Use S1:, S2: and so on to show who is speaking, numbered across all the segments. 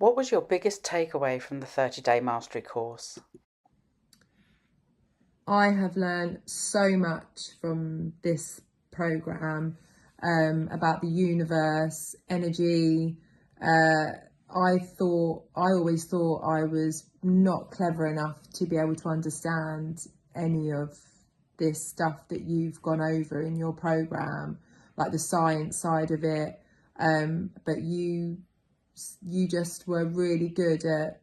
S1: What was your biggest takeaway from the 30-day mastery course?
S2: I have learned so much from this program about the universe, energy. I always thought I was not clever enough to be able to understand any of this stuff that you've gone over in your program, like the science side of it. But you just were really good at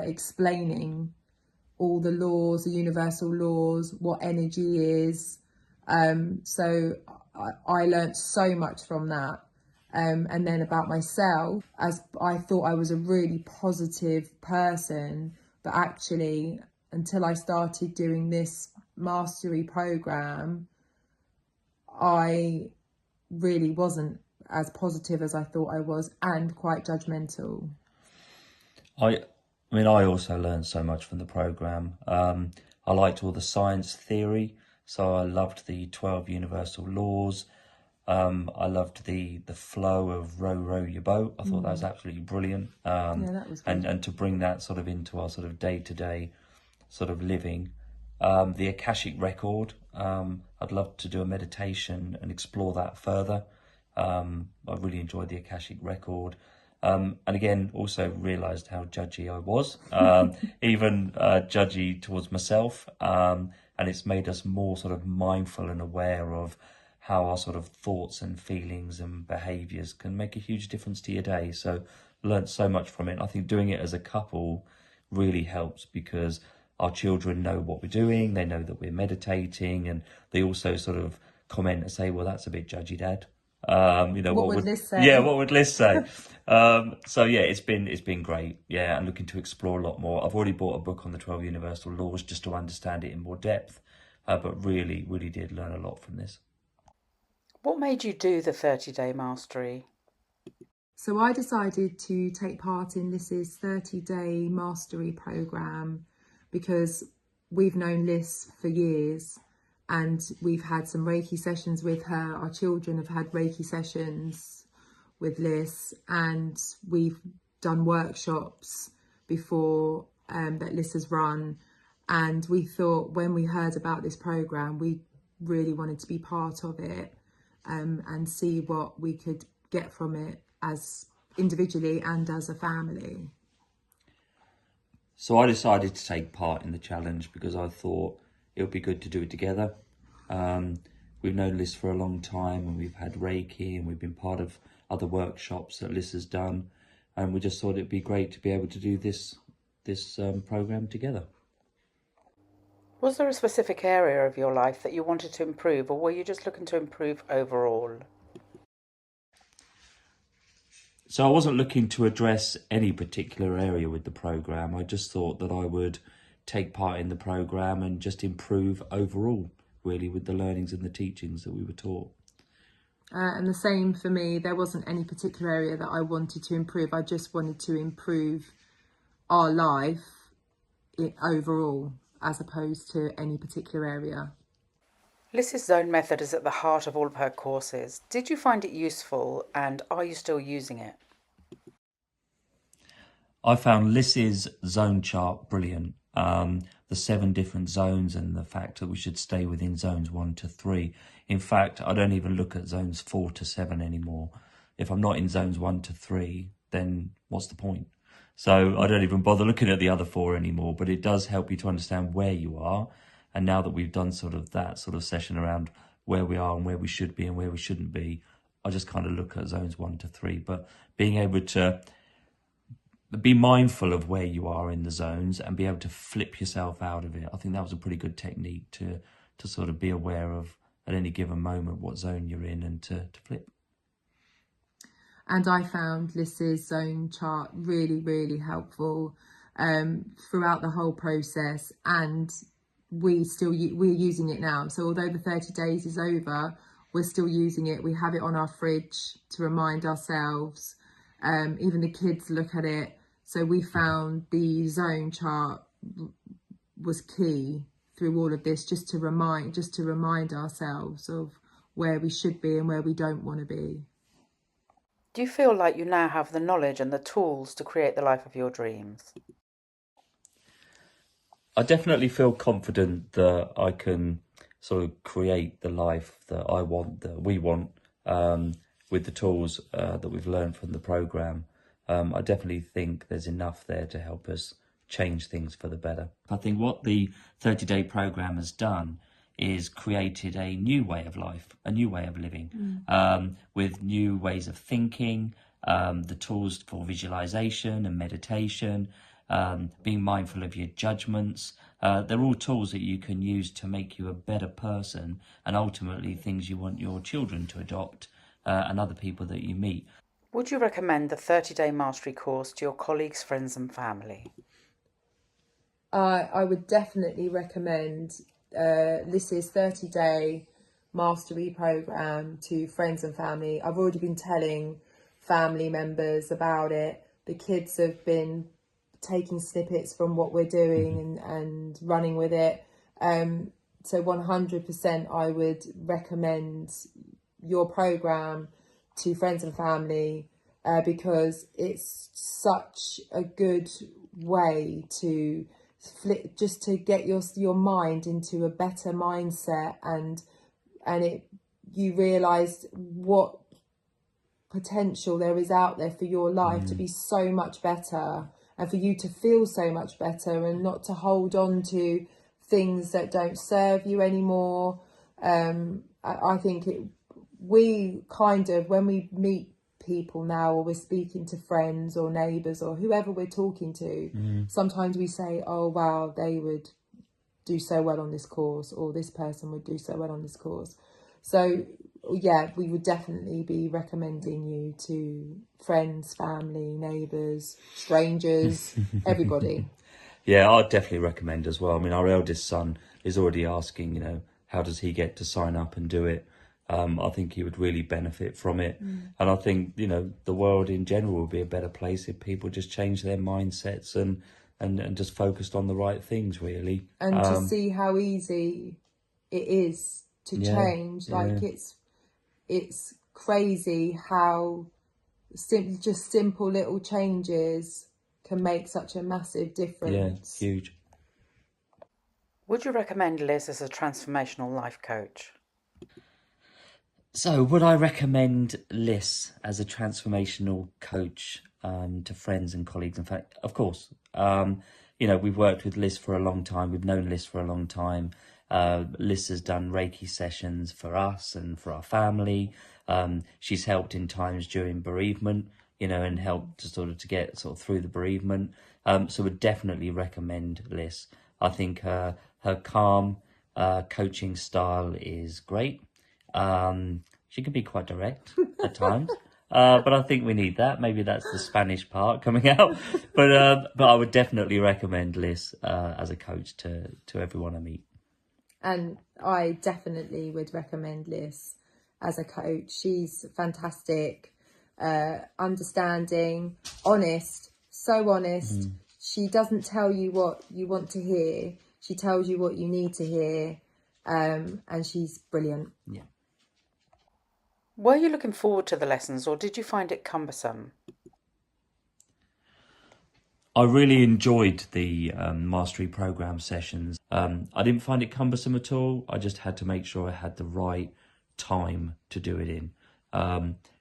S2: explaining all the laws, the universal laws, what energy is. So I learned so much from that. And then about myself, as I thought I was a really positive person, but actually until I started doing this mastery program, I really wasn't as positive as I thought I was, and quite judgmental.
S3: I I also learned so much from the program. I liked all the science theory, so I loved the 12 universal laws. I loved the flow of row, row your boat. I thought that was absolutely brilliant.
S2: Yeah, that was good.
S3: And to bring that sort of into our sort of day-to-day sort of living. The Akashic record, I'd love to do a meditation and explore that further. I really enjoyed the Akashic record. And again, also realised how judgy I was, even judgy towards myself. And it's made us more sort of mindful and aware of how our sort of thoughts and feelings and behaviours can make a huge difference to your day. So learned so much from it. I think doing it as a couple really helps because our children know what we're doing, they know that we're meditating, and they also sort of comment and say, well, that's a bit judgy, Dad.
S2: What would Liz say?
S3: Yeah, what would Liz say? So yeah, it's been great. Yeah, I'm looking to explore a lot more. I've already bought a book on the 12 universal laws just to understand it in more depth, but really did learn a lot from this.
S1: What made you do the 30-day mastery?
S2: So I decided to take part in Liz's 30-day mastery program because we've known Liz for years and we've had some Reiki sessions with her. Our children have had Reiki sessions with Liz, and we've done workshops before that Liz has run. And we thought when we heard about this program, we really wanted to be part of it and see what we could get from it as individually and as a family.
S3: So I decided to take part in the challenge because I thought it would be good to do it together. We've known Liz for a long time and we've had Reiki and we've been part of other workshops that Liz has done, and we just thought it'd be great to be able to do this program together.
S1: Was there a specific area of your life that you wanted to improve, or were you just looking to improve overall?
S3: So I wasn't looking to address any particular area with the program. I just thought that I would take part in the program and just improve overall, really, with the learnings and the teachings that we were taught.
S2: And the same for me. There wasn't any particular area that I wanted to improve. I just wanted to improve our life overall, as opposed to any particular area.
S1: Liz's zone method is at the heart of all of her courses. Did you find it useful, and are you still using it?
S3: I found Liz's zone chart brilliant. The 7 different zones and the fact that we should stay within zones 1 to 3. In fact, I don't even look at zones 4 to 7 anymore. If I'm not in zones 1 to 3, then what's the point? So I don't even bother looking at the other 4 anymore, but it does help you to understand where you are. And now that we've done sort of that sort of session around where we are and where we should be and where we shouldn't be, I just kind of look at zones 1 to 3. But being able to be mindful of where you are in the zones and be able to flip yourself out of it, I think that was a pretty good technique to sort of be aware of at any given moment what zone you're in and to flip.
S2: And I found Liz's zone chart really helpful throughout the whole process, and we're using it now. So although the 30 days is over, we're still using it. We have it on our fridge to remind ourselves. Even the kids look at it. So we found the zone chart was key through all of this, just to remind ourselves of where we should be and where we don't want to be.
S1: Do you feel like you now have the knowledge and the tools to create the life of your dreams?
S3: I definitely feel confident that I can sort of create the life that I want, that we want, with the tools that we've learned from the program. I definitely think there's enough there to help us change things for the better. I think what the 30-day program has done is created a new way of life, a new way of living, with new ways of thinking, the tools for visualization and meditation, being mindful of your judgments. They're all tools that you can use to make you a better person, and ultimately things you want your children to adopt, and other people that you meet.
S1: Would you recommend the 30-day mastery course to your colleagues, friends and family?
S2: I would definitely recommend Liss's 30-day mastery program to friends and family. I've already been telling family members about it. The kids have been taking snippets from what we're doing and running with it. So 100% I would recommend your program to friends and family because it's such a good way to flip, just to get your mind into a better mindset, and you realize what potential there is out there for your life to be so much better, and for you to feel so much better, and not to hold on to things that don't serve you anymore. I think we kind of, when we meet people now, or we're speaking to friends or neighbours or whoever we're talking to, sometimes we say, oh wow, they would do so well on this course, or this person would do so well on this course. So yeah, we would definitely be recommending you to friends, family, neighbours, strangers, everybody.
S3: Yeah, I'd definitely recommend as well. I mean, our eldest son is already asking, how does he get to sign up and do it? I think he would really benefit from it. And I think, the world in general would be a better place if people just change their mindsets and just focused on the right things, really.
S2: And to see how easy it is to change. Like it's crazy how just simple little changes can make such a massive difference.
S3: Yeah, huge.
S1: Would you recommend Liz as a transformational life coach?
S3: So, would I recommend Liz as a transformational coach to friends and colleagues? In fact, of course. We've worked with Liz for a long time. We've known Liz for a long time. Liz has done Reiki sessions for us and for our family. She's helped in times during bereavement, and helped to get through the bereavement. So would definitely recommend Liz. I think her calm coaching style is great. She can be quite direct at times. But I think we need that. Maybe that's the Spanish part coming out. But I would definitely recommend Liz as a coach to everyone I meet.
S2: And I definitely would recommend Liz as a coach. She's fantastic, understanding, honest, so honest. She doesn't tell you what you want to hear. She tells you what you need to hear. And she's brilliant.
S3: Yeah.
S1: Were you looking forward to the lessons, or did you find it cumbersome?
S3: I really enjoyed the mastery program sessions. I didn't find it cumbersome at all. I just had to make sure I had the right time to do it in.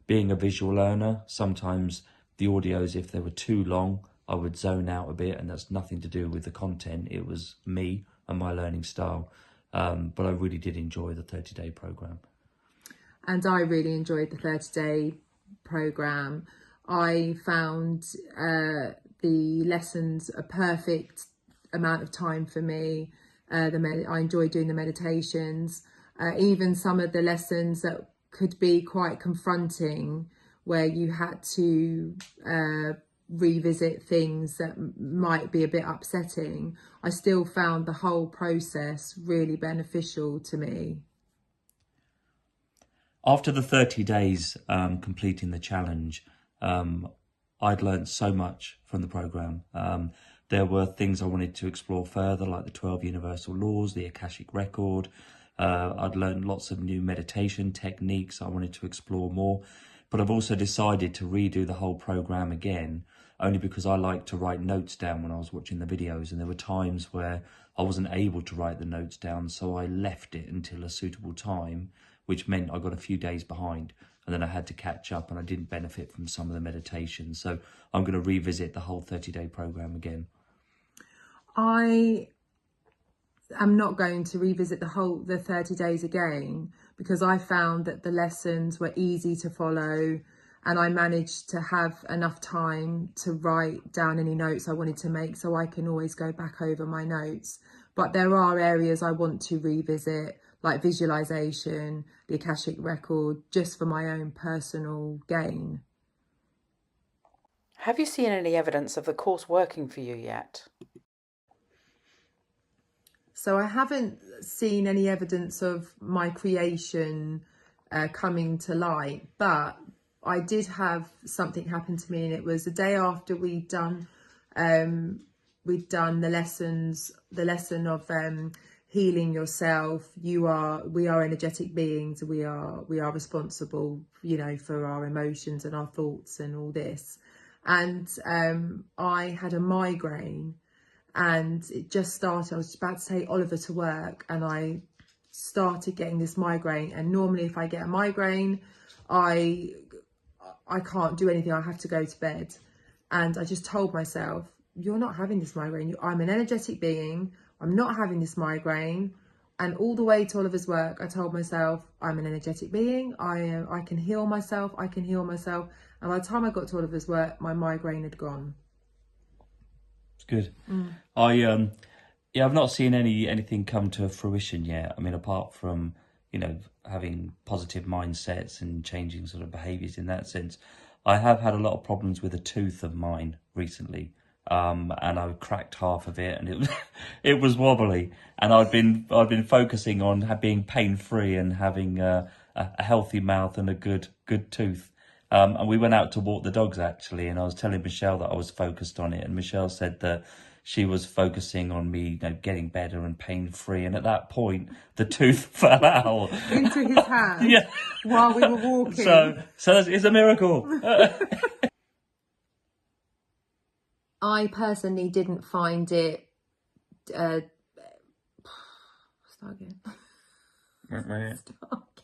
S3: Being a visual learner, sometimes the audios, if they were too long, I would zone out a bit, and that's nothing to do with the content. It was me and my learning style. But I really did enjoy the 30-day program.
S2: And I really enjoyed the 30-day program. I found the lessons a perfect amount of time for me. I enjoyed doing the meditations. Even some of the lessons that could be quite confronting, where you had to revisit things that might be a bit upsetting, I still found the whole process really beneficial to me.
S3: After the 30 days completing the challenge, I'd learned so much from the program. There were things I wanted to explore further, like the 12 universal laws, the Akashic record. I'd learned lots of new meditation techniques I wanted to explore more. but I've also decided to redo the whole program again, only because I like to write notes down when I was watching the videos, and there were times where I wasn't able to write the notes down, so I left it until a suitable time, which meant I got a few days behind, and then I had to catch up, and I didn't benefit from some of the meditations. So I'm going to revisit the whole 30-day program again.
S2: I am not going to revisit the 30 days again, because I found that the lessons were easy to follow, and I managed to have enough time to write down any notes I wanted to make, so I can always go back over my notes. But there are areas I want to revisit, like visualization, the Akashic record, just for my own personal gain.
S1: Have you seen any evidence of the course working for you yet?
S2: So I haven't seen any evidence of my creation coming to light, but I did have something happen to me, and it was the day after we'd done the lesson of healing yourself. We are energetic beings. We are responsible, for our emotions and our thoughts and all this. And I had a migraine. And it just started. I was about to take Oliver to work, and I started getting this migraine. And normally if I get a migraine, I can't do anything. I have to go to bed. And I just told myself, you're not having this migraine. I'm an energetic being. I'm not having this migraine. And all the way to Oliver's work, I told myself, I'm an energetic being. I can heal myself. I can heal myself. And by the time I got to Oliver's work, my migraine had gone.
S3: Good. I've not seen anything come to fruition yet. I mean, apart from, having positive mindsets and changing sort of behaviours in that sense. I have had a lot of problems with a tooth of mine recently. And I cracked half of it, and it was wobbly. And I've been focusing on being pain free and having a healthy mouth and a good tooth. And we went out to walk the dogs, actually, and I was telling Michelle that I was focused on it, and Michelle said that she was focusing on me, getting better and pain-free, and at that point, the tooth fell out.
S2: Into his hand.
S3: Yeah.
S2: While we were walking.
S3: So it's a miracle.
S2: I personally didn't find it... start again. Start.